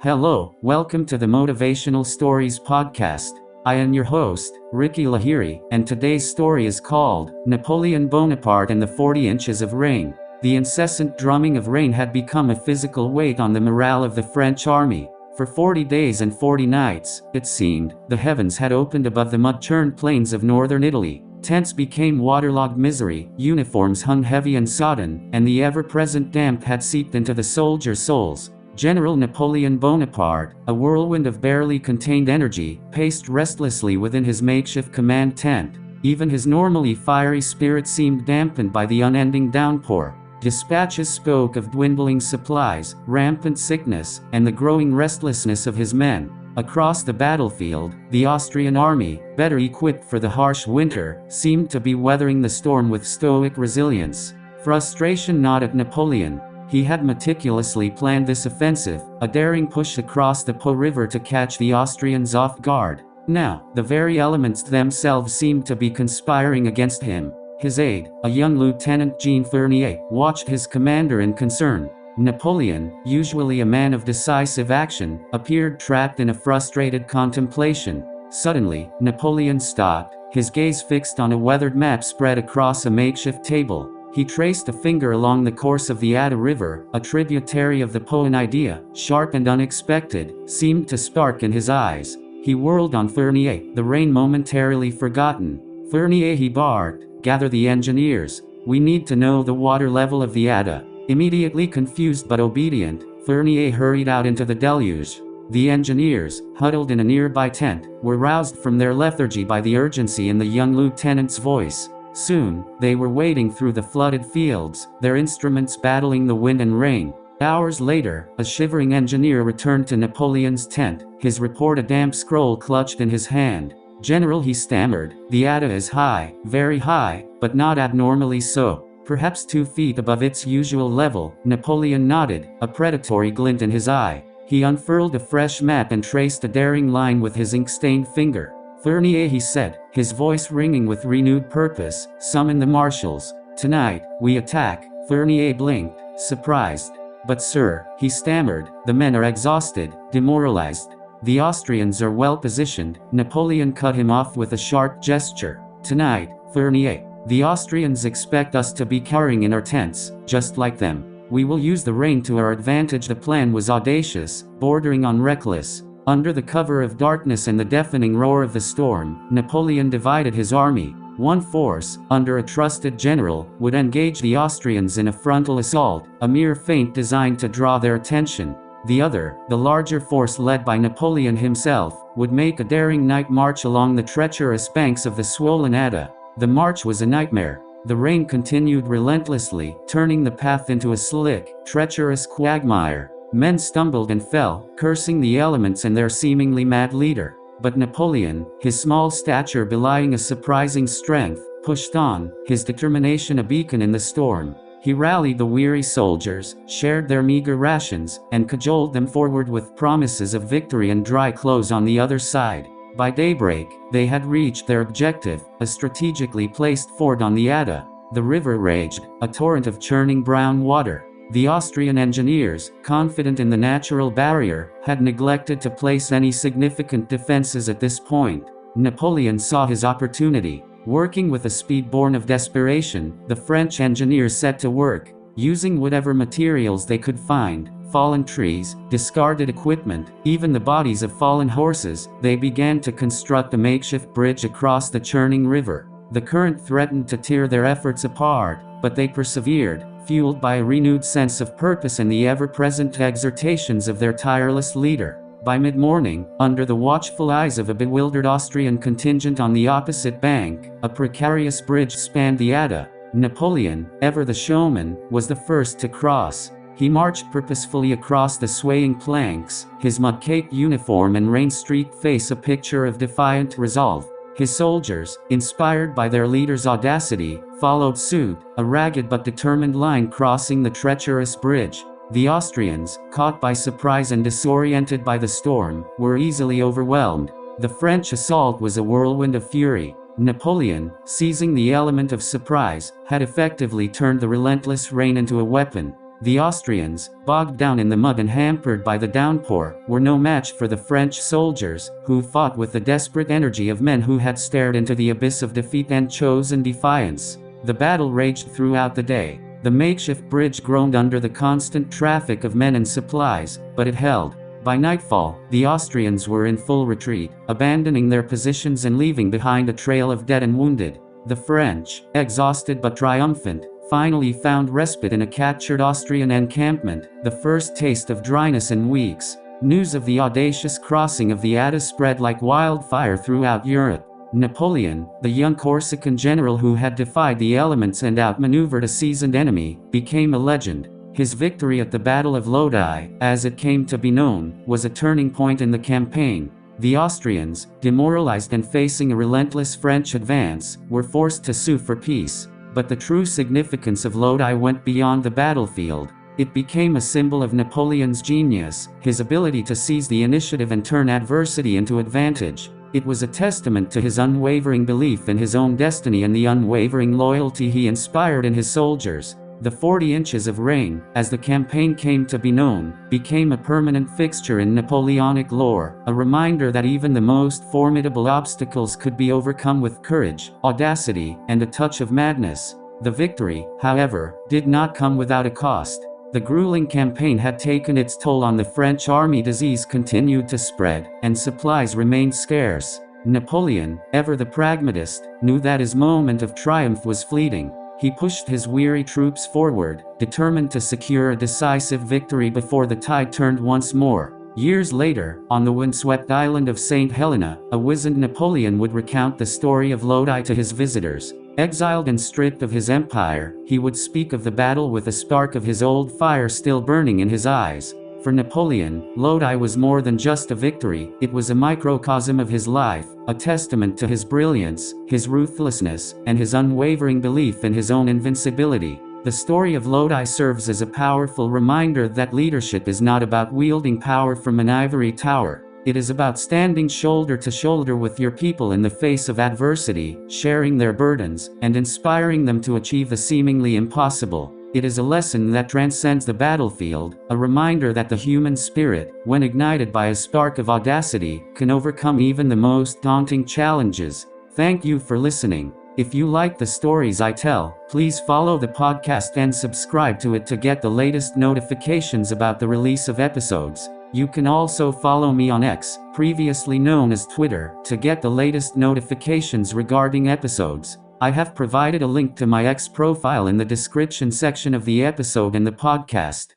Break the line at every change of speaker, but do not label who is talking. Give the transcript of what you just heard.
Hello, welcome to the Motivational Stories podcast. I am your host, Ricky Lahiri, and today's story is called Napoleon Bonaparte and the 40 Inches of Rain. The incessant drumming of rain had become a physical weight on the morale of the French army. For 40 days and 40 nights, it seemed, the heavens had opened above the mud-churned plains of northern Italy. Tents became waterlogged misery, uniforms hung heavy and sodden, and the ever-present damp had seeped into the soldiers' souls. General Napoleon Bonaparte, a whirlwind of barely contained energy, paced restlessly within his makeshift command tent. Even his normally fiery spirit seemed dampened by the unending downpour. Dispatches spoke of dwindling supplies, rampant sickness, and the growing restlessness of his men. Across the battlefield, the Austrian army, better equipped for the harsh winter, seemed to be weathering the storm with stoic resilience. Frustration gnawed at Napoleon. He had meticulously planned this offensive, a daring push across the Po River to catch the Austrians off guard. Now, the very elements themselves seemed to be conspiring against him. His aide, a young Lieutenant Jean Fournier, watched his commander in concern. Napoleon, usually a man of decisive action, appeared trapped in a frustrated contemplation. Suddenly, Napoleon stopped, his gaze fixed on a weathered map spread across a makeshift table. He traced a finger along the course of the Adda River, a tributary of the Po. An idea, sharp and unexpected, seemed to spark in his eyes. He whirled on Fournier, the rain momentarily forgotten. "Fournier," he barked, "gather the engineers. We need to know the water level of the Adda." Immediately confused but obedient, Fournier hurried out into the deluge. The engineers, huddled in a nearby tent, were roused from their lethargy by the urgency in the young lieutenant's voice. Soon, they were wading through the flooded fields, their instruments battling the wind and rain. Hours later, a shivering engineer returned to Napoleon's tent, his report a damp scroll clutched in his hand. "General," he stammered, "the Adda is high, very high, but not abnormally so. Perhaps 2 feet above its usual level." Napoleon nodded, a predatory glint in his eye. He unfurled a fresh map and traced a daring line with his ink-stained finger. "Fournier," he said, his voice ringing with renewed purpose, "summon the marshals. Tonight, we attack." Fournier blinked, surprised. "But sir," he stammered, "the men are exhausted, demoralized. The Austrians are well positioned." Napoleon cut him off with a sharp gesture. "Tonight, Fournier, the Austrians expect us to be cowering in our tents, just like them. We will use the rain to our advantage." The plan was audacious, bordering on reckless. Under the cover of darkness and the deafening roar of the storm, Napoleon divided his army. One force, under a trusted general, would engage the Austrians in a frontal assault, a mere feint designed to draw their attention. The other, the larger force led by Napoleon himself, would make a daring night march along the treacherous banks of the swollen Adda. The march was a nightmare. The rain continued relentlessly, turning the path into a slick, treacherous quagmire. Men stumbled and fell, cursing the elements and their seemingly mad leader. But Napoleon, his small stature belying a surprising strength, pushed on, his determination a beacon in the storm. He rallied the weary soldiers, shared their meager rations, and cajoled them forward with promises of victory and dry clothes on the other side. By daybreak, they had reached their objective, a strategically placed ford on the Adda. The river raged, a torrent of churning brown water. The Austrian engineers, confident in the natural barrier, had neglected to place any significant defenses at this point. Napoleon saw his opportunity. Working with a speed born of desperation, the French engineers set to work. Using whatever materials they could find, fallen trees, discarded equipment, even the bodies of fallen horses, they began to construct a makeshift bridge across the churning river. The current threatened to tear their efforts apart, but they persevered, fueled by a renewed sense of purpose and the ever-present exhortations of their tireless leader. By mid-morning, under the watchful eyes of a bewildered Austrian contingent on the opposite bank, a precarious bridge spanned the Adda. Napoleon, ever the showman, was the first to cross. He marched purposefully across the swaying planks, his mud-caked uniform and rain-streaked face a picture of defiant resolve. His soldiers, inspired by their leader's audacity, followed suit, a ragged but determined line crossing the treacherous bridge. The Austrians, caught by surprise and disoriented by the storm, were easily overwhelmed. The French assault was a whirlwind of fury. Napoleon, seizing the element of surprise, had effectively turned the relentless rain into a weapon. The Austrians, bogged down in the mud and hampered by the downpour, were no match for the French soldiers, who fought with the desperate energy of men who had stared into the abyss of defeat and chosen defiance. The battle raged throughout the day. The makeshift bridge groaned under the constant traffic of men and supplies, but it held. By nightfall, the Austrians were in full retreat, abandoning their positions and leaving behind a trail of dead and wounded. The French, exhausted but triumphant, finally found respite in a captured Austrian encampment, the first taste of dryness in weeks. News of the audacious crossing of the Adda spread like wildfire throughout Europe. Napoleon, the young Corsican general who had defied the elements and outmaneuvered a seasoned enemy, became a legend. His victory at the Battle of Lodi, as it came to be known, was a turning point in the campaign. The Austrians, demoralized and facing a relentless French advance, were forced to sue for peace. But the true significance of Lodi went beyond the battlefield. It became a symbol of Napoleon's genius, his ability to seize the initiative and turn adversity into advantage. It was a testament to his unwavering belief in his own destiny and the unwavering loyalty he inspired in his soldiers. The 40 inches of rain, as the campaign came to be known, became a permanent fixture in Napoleonic lore, a reminder that even the most formidable obstacles could be overcome with courage, audacity, and a touch of madness. The victory, however, did not come without a cost. The grueling campaign had taken its toll on the French army. Disease continued to spread, and supplies remained scarce. Napoleon, ever the pragmatist, knew that his moment of triumph was fleeting. He pushed his weary troops forward, determined to secure a decisive victory before the tide turned once more. Years later, on the windswept island of St. Helena, a wizened Napoleon would recount the story of Lodi to his visitors. Exiled and stripped of his empire, he would speak of the battle with a spark of his old fire still burning in his eyes. For Napoleon, Lodi was more than just a victory, it was a microcosm of his life, a testament to his brilliance, his ruthlessness, and his unwavering belief in his own invincibility. The story of Lodi serves as a powerful reminder that leadership is not about wielding power from an ivory tower. It is about standing shoulder to shoulder with your people in the face of adversity, sharing their burdens, and inspiring them to achieve the seemingly impossible. It is a lesson that transcends the battlefield, a reminder that the human spirit, when ignited by a spark of audacity, can overcome even the most daunting challenges. Thank you for listening. If you like the stories I tell, please follow the podcast and subscribe to it to get the latest notifications about the release of episodes. You can also follow me on X, previously known as Twitter, to get the latest notifications regarding episodes. I have provided a link to my X profile in the description section of the episode and the podcast.